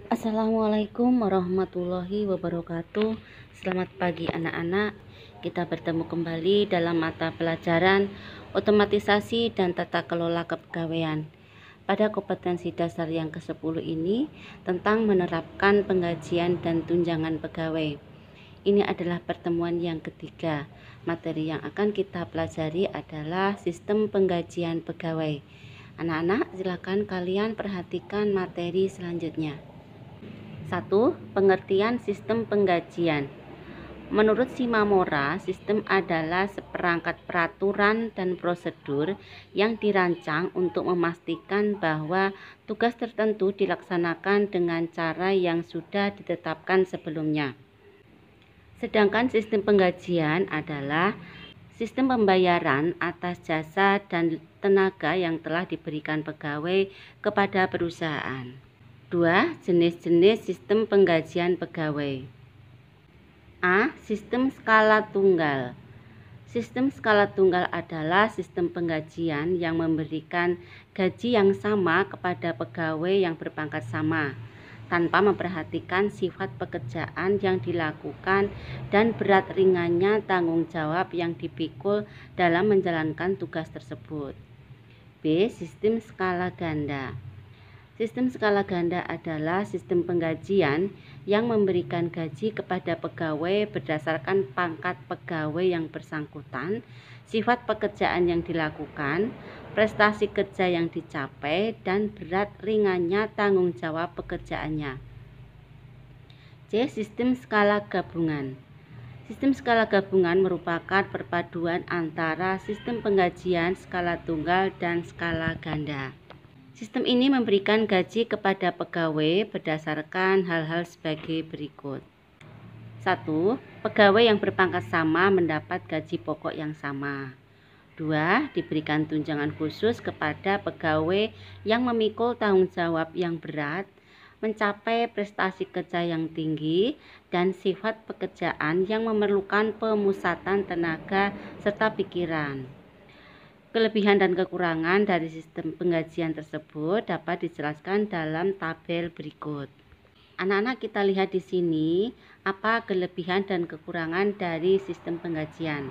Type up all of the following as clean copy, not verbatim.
Assalamualaikum warahmatullahi wabarakatuh. Selamat pagi anak-anak. Kita bertemu kembali dalam mata pelajaran otomatisasi dan tata kelola kepegawaian. Pada kompetensi dasar yang ke-10 ini tentang menerapkan penggajian dan tunjangan pegawai. Ini adalah pertemuan yang ketiga. Materi yang akan kita pelajari adalah sistem penggajian pegawai. Anak-anak, silakan kalian perhatikan materi selanjutnya. 1. Pengertian sistem penggajian. Menurut Shimamura, sistem adalah seperangkat peraturan dan prosedur yang dirancang untuk memastikan bahwa tugas tertentu dilaksanakan dengan cara yang sudah ditetapkan sebelumnya. Sedangkan sistem penggajian adalah sistem pembayaran atas jasa dan tenaga yang telah diberikan pegawai kepada perusahaan. 2. Jenis-jenis sistem penggajian pegawai. A. Sistem skala tunggal. Sistem skala tunggal adalah sistem penggajian yang memberikan gaji yang sama kepada pegawai yang berpangkat sama, tanpa memperhatikan sifat pekerjaan yang dilakukan dan berat ringannya tanggung jawab yang dipikul dalam menjalankan tugas tersebut. B. Sistem skala ganda. Sistem skala ganda adalah sistem penggajian yang memberikan gaji kepada pegawai berdasarkan pangkat pegawai yang bersangkutan, sifat pekerjaan yang dilakukan, prestasi kerja yang dicapai, dan berat ringannya tanggung jawab pekerjaannya. C. Sistem skala gabungan. Sistem skala gabungan merupakan perpaduan antara sistem penggajian skala tunggal dan skala ganda. Sistem ini memberikan gaji kepada pegawai berdasarkan hal-hal sebagai berikut. 1. Pegawai yang berpangkat sama mendapat gaji pokok yang sama. 2. Diberikan tunjangan khusus kepada pegawai yang memikul tanggung jawab yang berat, mencapai prestasi kerja yang tinggi, dan sifat pekerjaan yang memerlukan pemusatan tenaga serta pikiran. Kelebihan dan kekurangan dari sistem penggajian tersebut dapat dijelaskan dalam tabel berikut. Anak-anak, kita lihat di sini apa kelebihan dan kekurangan dari sistem penggajian.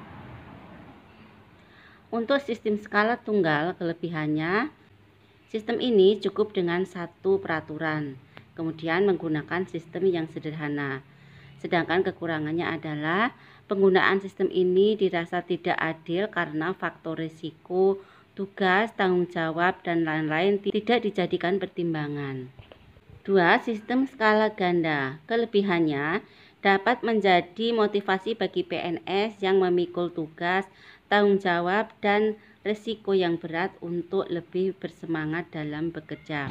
Untuk sistem skala tunggal, kelebihannya sistem ini cukup dengan satu peraturan, kemudian menggunakan sistem yang sederhana. Sedangkan kekurangannya adalah penggunaan sistem ini dirasa tidak adil karena faktor risiko, tugas, tanggung jawab, dan lain-lain tidak dijadikan pertimbangan. 2. Sistem skala ganda. Kelebihannya dapat menjadi motivasi bagi PNS yang memikul tugas, tanggung jawab, dan risiko yang berat untuk lebih bersemangat dalam bekerja.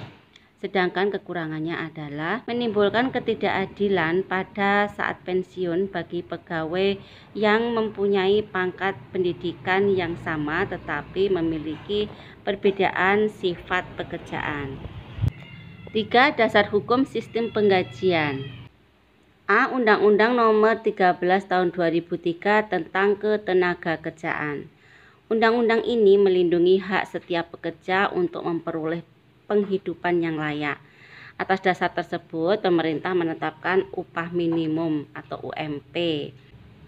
Sedangkan kekurangannya adalah menimbulkan ketidakadilan pada saat pensiun bagi pegawai yang mempunyai pangkat pendidikan yang sama tetapi memiliki perbedaan sifat pekerjaan. 3. Dasar hukum sistem penggajian. A. Undang-Undang Nomor 13 Tahun 2003 tentang Ketenagakerjaan. Undang-undang ini melindungi hak setiap pekerja untuk memperoleh penghidupan yang layak. Atas dasar tersebut, pemerintah menetapkan upah minimum atau UMP,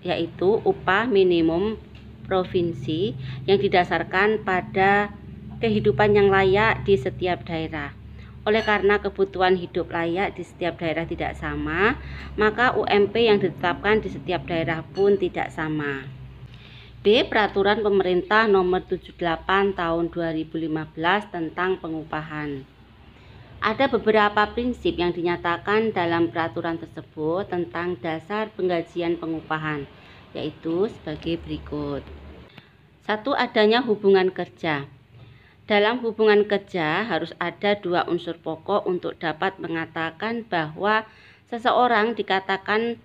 yaitu upah minimum provinsi yang didasarkan pada kehidupan yang layak di setiap daerah. Oleh karena kebutuhan hidup layak di setiap daerah tidak sama, maka UMP yang ditetapkan di setiap daerah pun tidak sama. B. Peraturan Pemerintah Nomor 78 Tahun 2015 tentang pengupahan. Ada beberapa prinsip yang dinyatakan dalam peraturan tersebut tentang dasar penggajian pengupahan, yaitu sebagai berikut. 1. Adanya hubungan kerja. Dalam hubungan kerja harus ada dua unsur pokok untuk dapat mengatakan bahwa seseorang dikatakan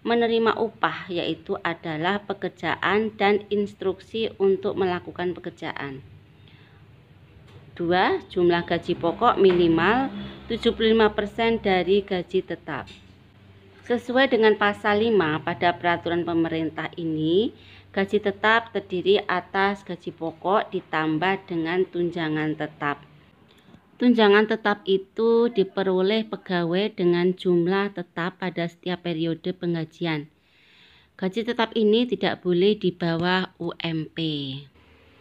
menerima upah, yaitu adalah pekerjaan dan instruksi untuk melakukan pekerjaan. 2. Jumlah gaji pokok minimal 75% dari gaji tetap. Sesuai dengan pasal 5 pada peraturan pemerintah ini, gaji tetap terdiri atas gaji pokok ditambah dengan tunjangan tetap. Tunjangan tetap itu diperoleh pegawai dengan jumlah tetap pada setiap periode penggajian. Gaji tetap ini tidak boleh di bawah UMP.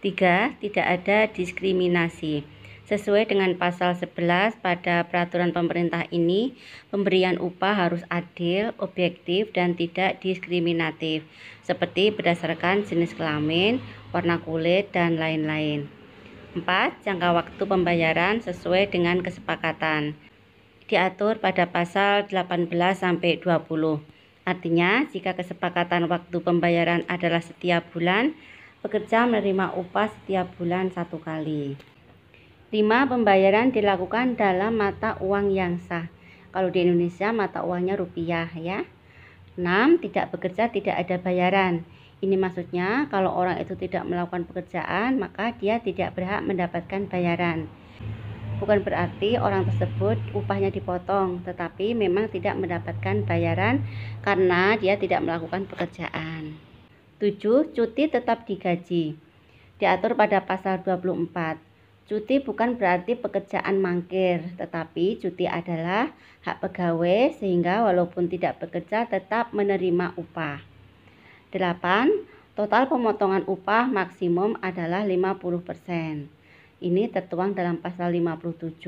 3. Tidak ada diskriminasi. Sesuai dengan pasal 11 pada peraturan pemerintah ini, pemberian upah harus adil, objektif, dan tidak diskriminatif, seperti berdasarkan jenis kelamin, warna kulit, dan lain-lain. 4. Jangka waktu pembayaran sesuai dengan kesepakatan. Diatur pada pasal 18-20. Artinya, jika kesepakatan waktu pembayaran adalah setiap bulan, pekerja menerima upah setiap bulan 1 kali. 5. Pembayaran dilakukan dalam mata uang yang sah. Kalau di Indonesia mata uangnya rupiah ya. 6. Tidak bekerja tidak ada bayaran. Ini maksudnya kalau orang itu tidak melakukan pekerjaan, maka dia tidak berhak mendapatkan bayaran. Bukan berarti orang tersebut upahnya dipotong, tetapi memang tidak mendapatkan bayaran karena dia tidak melakukan pekerjaan. 7. Cuti tetap digaji. Diatur pada pasal 24. Cuti bukan berarti pekerjaan mangkir, tetapi cuti adalah hak pegawai sehingga walaupun tidak bekerja tetap menerima upah. 8. Total pemotongan upah maksimum adalah 50%. Ini tertuang dalam pasal 57.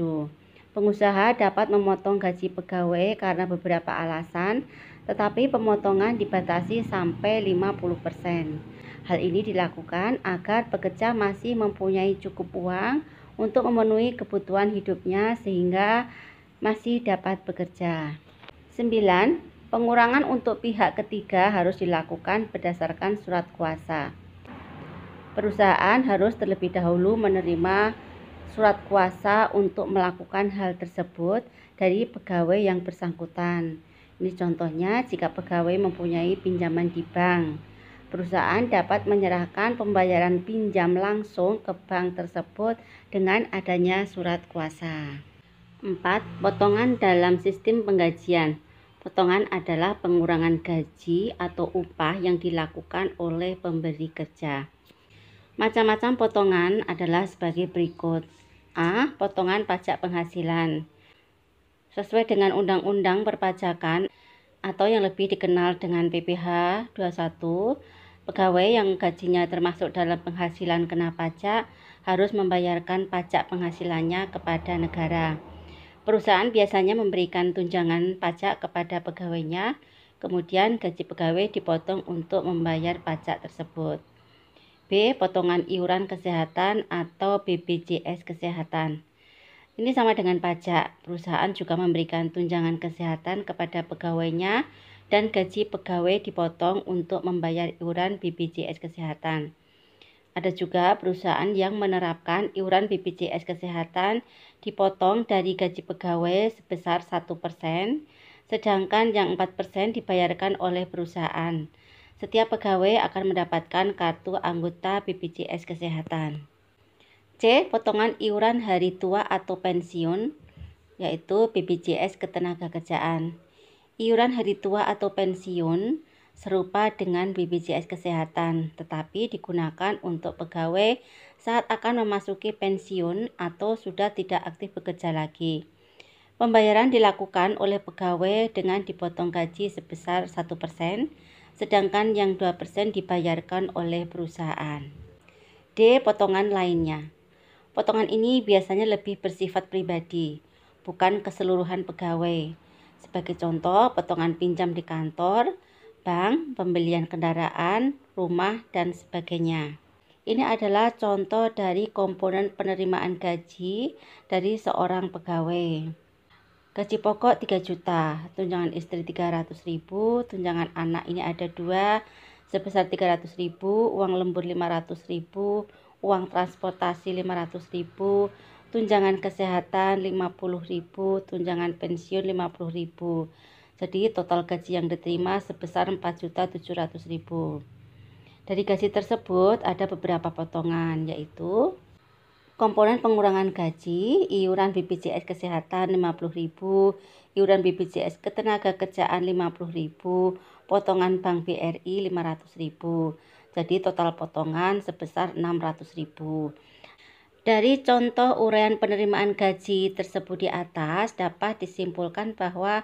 Pengusaha dapat memotong gaji pegawai karena beberapa alasan, tetapi pemotongan dibatasi sampai 50%. Hal ini dilakukan agar pekerja masih mempunyai cukup uang untuk memenuhi kebutuhan hidupnya sehingga masih dapat bekerja. 9. Pengurangan untuk pihak ketiga harus dilakukan berdasarkan surat kuasa. Perusahaan harus terlebih dahulu menerima surat kuasa untuk melakukan hal tersebut dari pegawai yang bersangkutan. Ini contohnya jika pegawai mempunyai pinjaman di bank. Perusahaan dapat menyerahkan pembayaran pinjam langsung ke bank tersebut dengan adanya surat kuasa. 4. Potongan dalam sistem penggajian. Potongan adalah pengurangan gaji atau upah yang dilakukan oleh pemberi kerja. Macam-macam potongan adalah sebagai berikut. A. Potongan pajak penghasilan. Sesuai dengan Undang-Undang Perpajakan atau yang lebih dikenal dengan PPh 21, pegawai yang gajinya termasuk dalam penghasilan kena pajak harus membayarkan pajak penghasilannya kepada negara. Perusahaan biasanya memberikan tunjangan pajak kepada pegawainya, kemudian gaji pegawai dipotong untuk membayar pajak tersebut. B. Potongan iuran kesehatan atau BPJS Kesehatan. Ini sama dengan pajak. Perusahaan juga memberikan tunjangan kesehatan kepada pegawainya dan gaji pegawai dipotong untuk membayar iuran BPJS Kesehatan. Ada juga perusahaan yang menerapkan iuran BPJS Kesehatan dipotong dari gaji pegawai sebesar 1%, sedangkan yang 4% dibayarkan oleh perusahaan. Setiap pegawai akan mendapatkan kartu anggota BPJS Kesehatan. C. Potongan iuran hari tua atau pensiun, yaitu BPJS Ketenagakerjaan. Iuran hari tua atau pensiun serupa dengan BPJS Kesehatan, tetapi digunakan untuk pegawai saat akan memasuki pensiun atau sudah tidak aktif bekerja lagi. Pembayaran dilakukan oleh pegawai dengan dipotong gaji sebesar 1%, sedangkan yang 2% dibayarkan oleh perusahaan. D. Potongan lainnya. Potongan ini biasanya lebih bersifat pribadi, bukan keseluruhan pegawai. Sebagai contoh, potongan pinjam di kantor, bank, pembelian kendaraan, rumah, dan sebagainya. Ini adalah contoh dari komponen penerimaan gaji dari seorang pegawai. Gaji pokok 3 juta, tunjangan istri 300.000, tunjangan anak ini ada 2 sebesar 300.000, uang lembur 500.000, uang transportasi 500.000, tunjangan kesehatan 50.000, tunjangan pensiun 50.000. Jadi total gaji yang diterima sebesar 4.700.000. Dari gaji tersebut ada beberapa potongan, yaitu komponen pengurangan gaji, iuran BPJS Kesehatan 50.000, iuran BPJS Ketenagakerjaan 50.000, potongan Bank BRI 500.000. Jadi total potongan sebesar 600.000. Dari contoh uraian penerimaan gaji tersebut di atas dapat disimpulkan bahwa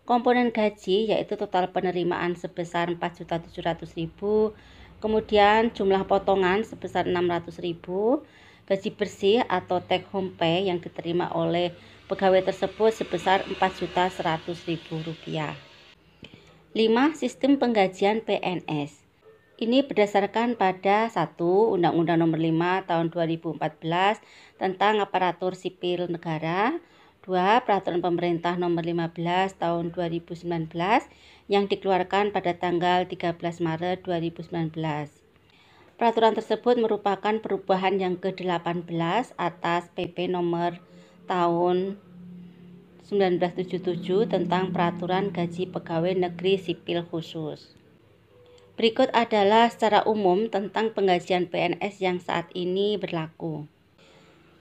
komponen gaji yaitu total penerimaan sebesar 4.700.000, kemudian jumlah potongan sebesar 600.000, gaji bersih atau take home pay yang diterima oleh pegawai tersebut sebesar Rp4.100.000. 5. Sistem penggajian PNS. Ini berdasarkan pada 1. Undang-Undang Nomor 5 Tahun 2014 tentang Aparatur Sipil Negara, 2. Peraturan Pemerintah Nomor 15 Tahun 2019 yang dikeluarkan pada tanggal 13 Maret 2019. Peraturan tersebut merupakan perubahan yang ke-18 atas PP Nomor Tahun 1977 tentang Peraturan Gaji Pegawai Negeri Sipil Khusus. Berikut adalah secara umum tentang penggajian PNS yang saat ini berlaku.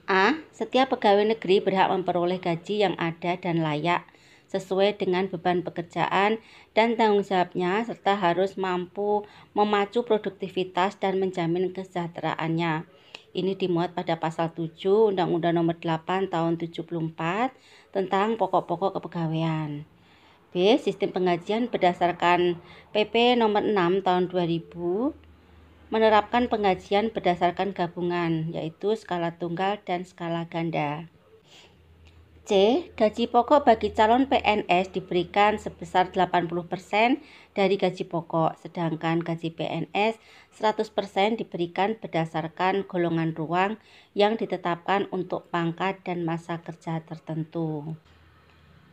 A. Setiap pegawai negeri berhak memperoleh gaji yang ada dan layak sesuai dengan beban pekerjaan dan tanggung jawabnya serta harus mampu memacu produktivitas dan menjamin kesejahteraannya. Ini dimuat pada pasal 7 Undang-Undang Nomor 8 Tahun 74 tentang pokok-pokok kepegawaian. B. Sistem penggajian berdasarkan PP Nomor 6 Tahun 2000 menerapkan penggajian berdasarkan gabungan, yaitu skala tunggal dan skala ganda. C. Gaji pokok bagi calon PNS diberikan sebesar 80% dari gaji pokok, sedangkan gaji PNS 100% diberikan berdasarkan golongan ruang yang ditetapkan untuk pangkat dan masa kerja tertentu.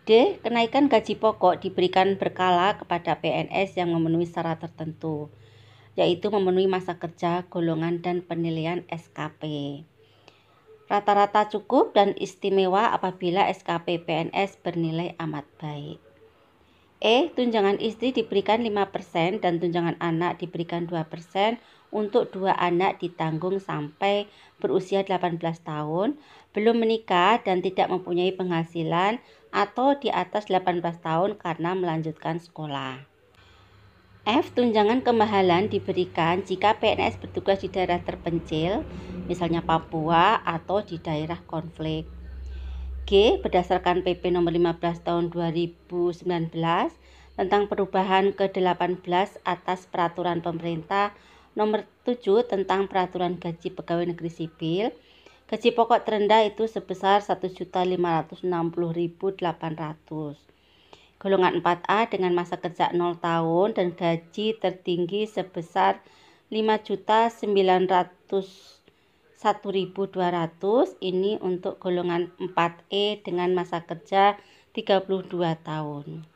D. Kenaikan gaji pokok diberikan berkala kepada PNS yang memenuhi syarat tertentu, yaitu memenuhi masa kerja, golongan, dan penilaian SKP. Rata-rata cukup dan istimewa apabila SKP PNS bernilai amat baik. E. Tunjangan istri diberikan 5% dan tunjangan anak diberikan 2% untuk 2 anak ditanggung sampai berusia 18 tahun, belum menikah dan tidak mempunyai penghasilan atau di atas 18 tahun karena melanjutkan sekolah. F. Tunjangan kemahalan diberikan jika PNS bertugas di daerah terpencil, misalnya Papua atau di daerah konflik. G. Berdasarkan PP Nomor 15 Tahun 2019 tentang perubahan ke-18 atas Peraturan Pemerintah Nomor 7 tentang Peraturan Gaji Pegawai Negeri Sipil, gaji pokok terendah itu sebesar Rp1.560.800. Golongan 4A dengan masa kerja 0 tahun dan gaji tertinggi sebesar Rp5.901.200. Ini untuk golongan 4E dengan masa kerja 32 tahun.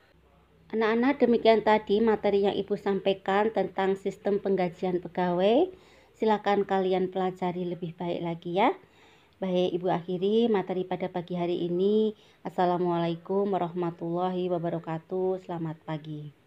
Anak-anak, demikian tadi materi yang Ibu sampaikan tentang sistem penggajian pegawai. Silakan kalian pelajari lebih baik lagi ya. Baik, Ibu akhiri materi pada pagi hari ini. Assalamualaikum warahmatullahi wabarakatuh. Selamat pagi.